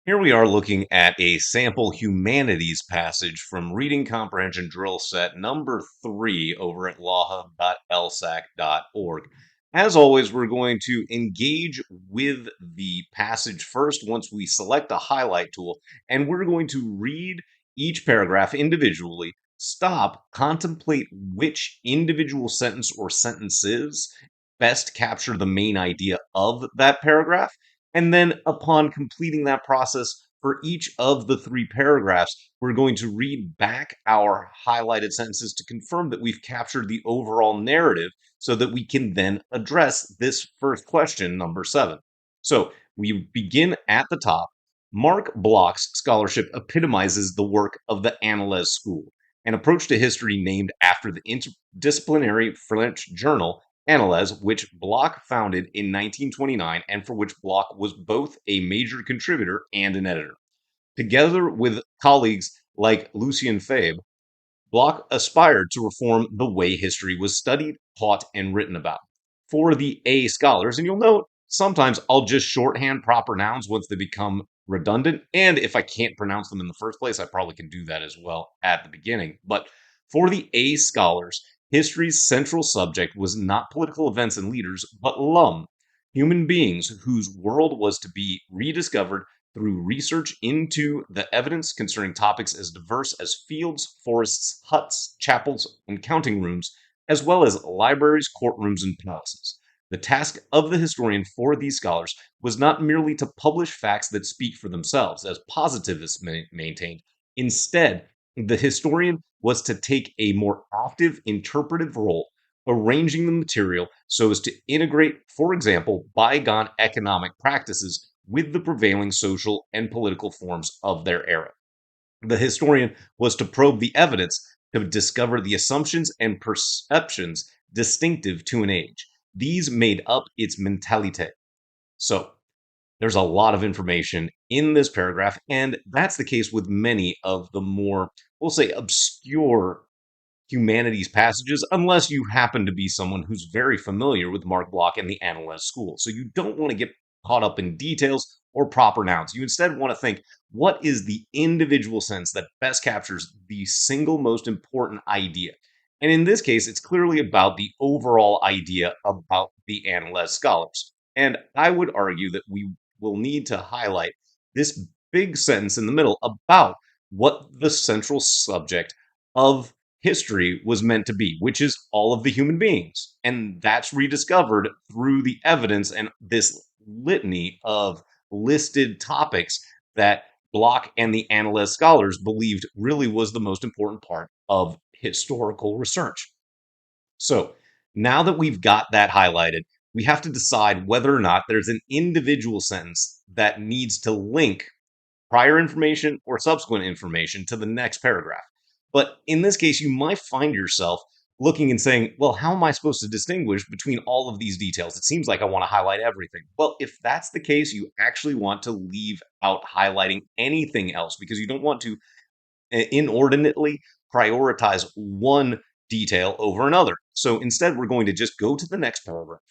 Here we are looking at a sample humanities passage from Reading Comprehension Drill Set number 3 over at lawhub.lsac.org. As always, we're going to engage with the passage first once we select a highlight tool, and we're going to read each paragraph individually, stop, contemplate which individual sentence or sentences best capture the main idea of that paragraph, and then upon completing that process for each of the three paragraphs, we're going to read back our highlighted sentences to confirm that we've captured the overall narrative so that we can then address this first question, number 7. So we begin at the top. Marc Bloch's scholarship epitomizes the work of the Annales school, an approach to history named after the interdisciplinary French journal Annales, which Bloch founded in 1929 and for which Bloch was both a major contributor and an editor. Together with colleagues like Lucien Febvre, Bloch aspired to reform the way history was studied, taught, and written about. For the A scholars, and you'll note sometimes I'll just shorthand proper nouns once they become redundant, and if I can't pronounce them in the first place, I probably can do that as well at the beginning. But for the A scholars, history's central subject was not political events and leaders, but lum, human beings whose world was to be rediscovered through research into the evidence concerning topics as diverse as fields, forests, huts, chapels, and counting rooms, as well as libraries, courtrooms, and palaces. The task of the historian for these scholars was not merely to publish facts that speak for themselves, as positivists maintained. Instead, the historian was to take a more active interpretive role, arranging the material so as to integrate, for example, bygone economic practices with the prevailing social and political forms of their era. The historian was to probe the evidence to discover the assumptions and perceptions distinctive to an age. These made up its mentalité. So, there's a lot of information in this paragraph, and that's the case with many of the more, we'll say, obscure humanities passages, unless you happen to be someone who's very familiar with Marc Bloch and the Annales school. So you don't want to get caught up in details or proper nouns. You instead want to think, what is the individual sense that best captures the single most important idea? And in this case, it's clearly about the overall idea about the Annales scholars. And I would argue that we will need to highlight this big sentence in the middle about what the central subject of history was meant to be, which is all of the human beings. And that's rediscovered through the evidence and this litany of listed topics that Bloch and the Annales scholars believed really was the most important part of historical research. So now that we've got that highlighted, we have to decide whether or not there's an individual sentence that needs to link prior information or subsequent information to the next paragraph. But in this case, you might find yourself looking and saying, well, how am I supposed to distinguish between all of these details? It seems like I want to highlight everything. Well, if that's the case, you actually want to leave out highlighting anything else because you don't want to inordinately prioritize one detail over another. So instead, we're going to just go to the next paragraph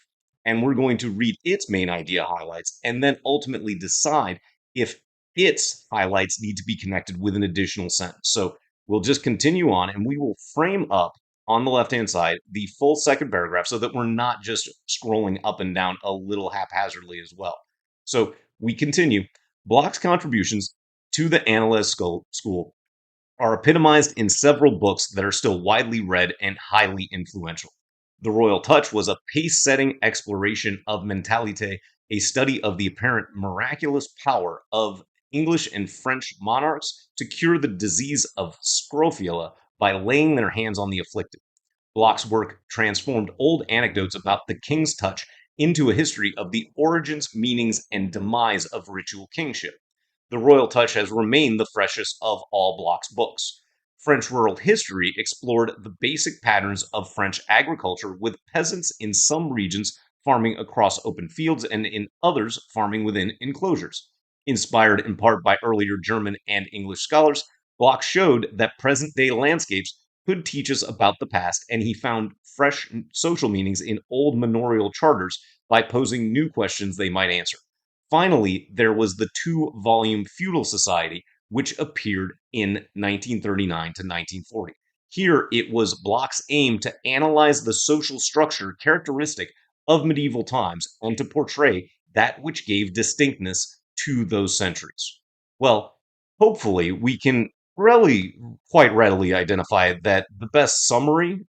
and we're going to read its main idea highlights and then ultimately decide if its highlights need to be connected with an additional sentence. So we'll just continue on and we will frame up on the left-hand side the full second paragraph so that we're not just scrolling up and down a little haphazardly as well. So we continue. Bloch's contributions to the Annales school are epitomized in several books that are still widely read and highly influential. The Royal Touch was a pace-setting exploration of mentalité, a study of the apparent miraculous power of English and French monarchs to cure the disease of scrofula by laying their hands on the afflicted. Bloch's work transformed old anecdotes about the king's touch into a history of the origins, meanings, and demise of ritual kingship. The Royal Touch has remained the freshest of all Bloch's books. French rural history explored the basic patterns of French agriculture, with peasants in some regions farming across open fields and in others farming within enclosures. Inspired in part by earlier German and English scholars, Bloch showed that present-day landscapes could teach us about the past, and he found fresh social meanings in old manorial charters by posing new questions they might answer. Finally, there was the two-volume feudal society, which appeared in 1939 to 1940. Here, it was Bloch's aim to analyze the social structure characteristic of medieval times and to portray that which gave distinctness to those centuries. Well, hopefully, we can really quite readily identify that the best summary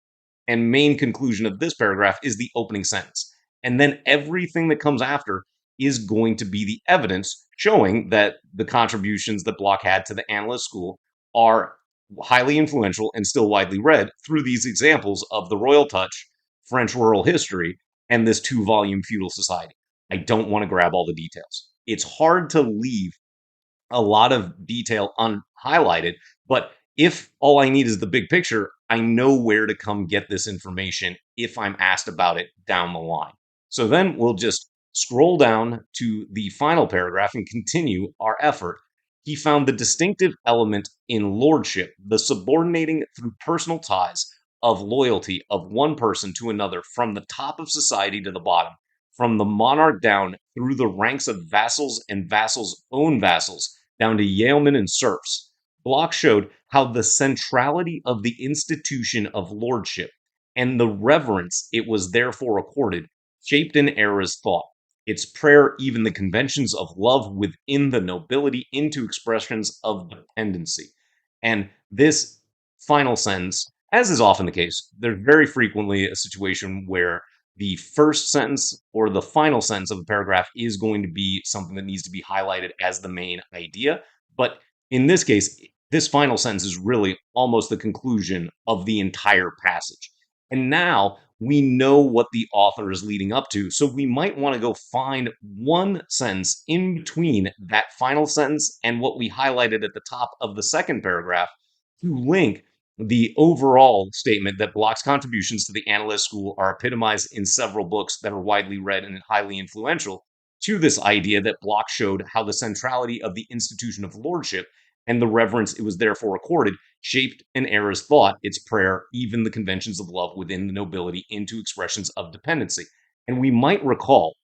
and main conclusion of this paragraph is the opening sentence. And then everything that comes after is going to be the evidence showing that the contributions that Bloch had to the Annales school are highly influential and still widely read through these examples of the royal touch, French rural history, and this two-volume feudal society. I don't want to grab all the details. It's hard to leave a lot of detail unhighlighted, but if all I need is the big picture, I know where to come get this information if I'm asked about it down the line. So then we'll just scroll down to the final paragraph and continue our effort. He found the distinctive element in lordship, the subordinating through personal ties of loyalty of one person to another from the top of society to the bottom, from the monarch down through the ranks of vassals and vassals' own vassals, down to yeomen and serfs. Bloch showed how the centrality of the institution of lordship and the reverence it was therefore accorded shaped an era's thought. Its prayer, even the conventions of love within the nobility, into expressions of dependency. And this final sentence, as is often the case, there's very frequently a situation where the first sentence or the final sentence of a paragraph is going to be something that needs to be highlighted as the main idea. But in this case, this final sentence is really almost the conclusion of the entire passage. And now we know what the author is leading up to. So we might want to go find one sentence in between that final sentence and what we highlighted at the top of the second paragraph to link the overall statement that Bloch's contributions to the Annales school are epitomized in several books that are widely read and highly influential, to this idea that Bloch showed how the centrality of the institution of lordship and the reverence it was therefore accorded shaped an era's thought, its prayer, even the conventions of love within the nobility into expressions of dependency. And we might recall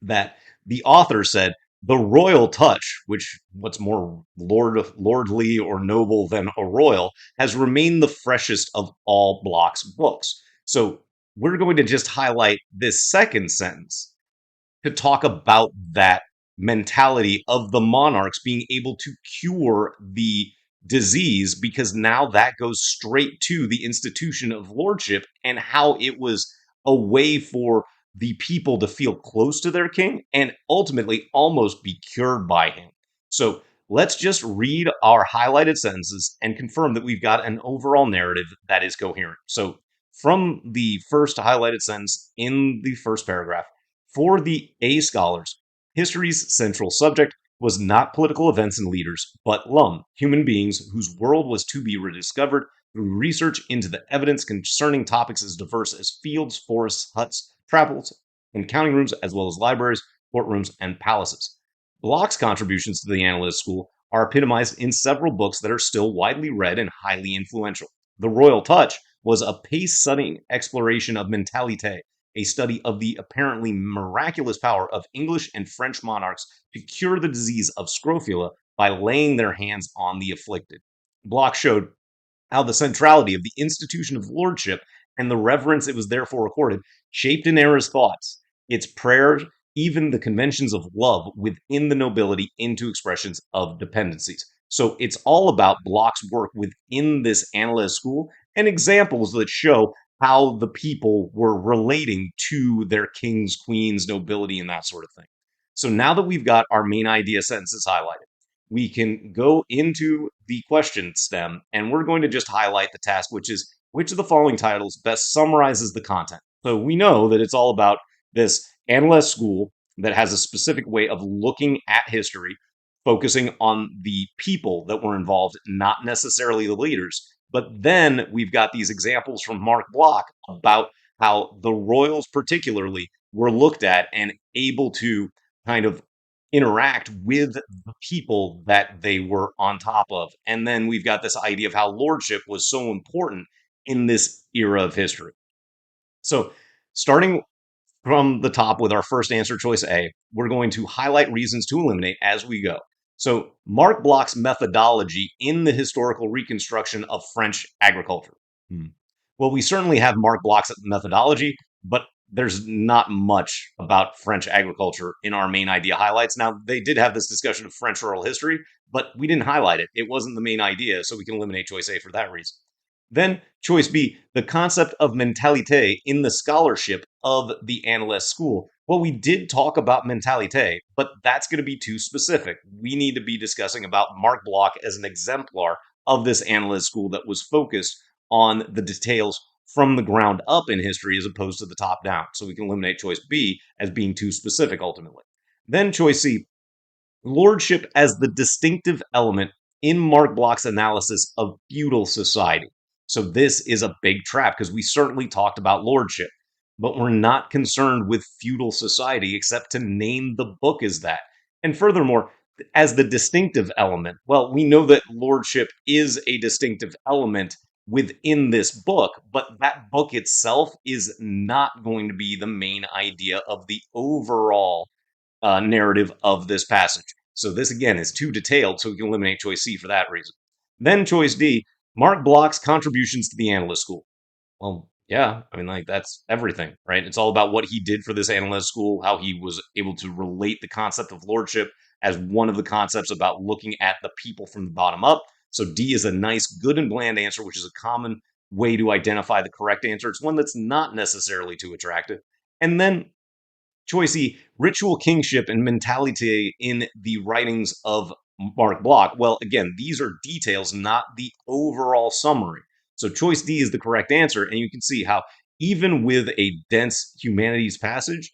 that the author said the royal touch, which what's more lordly or noble than a royal, has remained the freshest of all Bloch's books. So we're going to just highlight this second sentence to talk about that mentality of the monarchs being able to cure the disease, because now that goes straight to the institution of lordship and how it was a way for the people to feel close to their king and ultimately almost be cured by him. So let's just read our highlighted sentences and confirm that we've got an overall narrative that is coherent. So from the first highlighted sentence in the first paragraph, for the A scholars, history's central subject was not political events and leaders, but human beings whose world was to be rediscovered through research into the evidence concerning topics as diverse as fields, forests, huts, chapels, and counting rooms, as well as libraries, courtrooms, and palaces. Bloch's contributions to the Annales School are epitomized in several books that are still widely read and highly influential. The Royal Touch was a pace-setting exploration of mentalité, a study of the apparently miraculous power of English and French monarchs to cure the disease of scrofula by laying their hands on the afflicted. Bloch showed how the centrality of the institution of lordship and the reverence it was therefore accorded shaped an era's thoughts, its prayers, even the conventions of love within the nobility into expressions of dependencies. So it's all about Bloch's work within this Annales school and examples that show how the people were relating to their kings, queens, nobility, and that sort of thing. So now that we've got our main idea sentences highlighted, we can go into the question stem, and we're going to just highlight the task, which is which of the following titles best summarizes the content. So we know that it's all about this Annales school that has a specific way of looking at history, focusing on the people that were involved, not necessarily the leaders. But then we've got these examples from Marc Bloch about how the royals, particularly, were looked at and able to kind of interact with the people that they were on top of. And then we've got this idea of how lordship was so important in this era of history. So, starting from the top with our first answer, choice A, we're going to highlight reasons to eliminate as we go. So, Marc Bloch's methodology in the historical reconstruction of French agriculture. Hmm. Well, we certainly have Marc Bloch's methodology, but there's not much about French agriculture in our main idea highlights. Now, they did have this discussion of French oral history, but we didn't highlight it. It wasn't the main idea, so we can eliminate choice A for that reason. Then, choice B, the concept of mentalité in the scholarship of the Annales school. Well, we did talk about mentalité, but that's going to be too specific. We need to be discussing about Marc Bloch as an exemplar of this Annales school that was focused on the details from the ground up in history as opposed to the top down. So we can eliminate choice B as being too specific ultimately. Then choice C, lordship as the distinctive element in Marc Bloch's analysis of feudal society. So this is a big trap because we certainly talked about lordship, but we're not concerned with feudal society except to name the book as that. And furthermore, as the distinctive element, well, we know that lordship is a distinctive element within this book, but that book itself is not going to be the main idea of the overall narrative of this passage. So this again is too detailed, so we can eliminate choice C for that reason. Then choice D, Marc Bloch's contributions to the Annales School. Well, yeah, I mean, like that's everything, right? It's all about what he did for this Annales School, how he was able to relate the concept of lordship as one of the concepts about looking at the people from the bottom up. So D is a nice, good and bland answer, which is a common way to identify the correct answer. It's one that's not necessarily too attractive. And then choice E, ritual kingship and mentalité in the writings of Marc Bloch. Well, again, these are details, not the overall summary. So choice D is the correct answer. And you can see how, even with a dense humanities passage,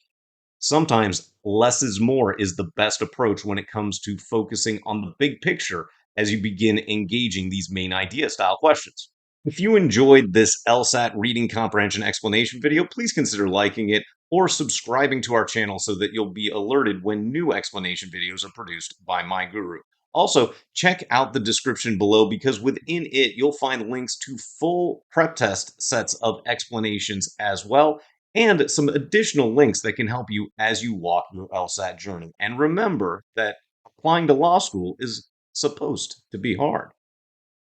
sometimes less is more is the best approach when it comes to focusing on the big picture as you begin engaging these main idea style questions. If you enjoyed this LSAT reading comprehension explanation video, please consider liking it or subscribing to our channel so that you'll be alerted when new explanation videos are produced by my guru. Also, check out the description below because within it, you'll find links to full prep test sets of explanations as well, and some additional links that can help you as you walk your LSAT journey. And remember that applying to law school is supposed to be hard.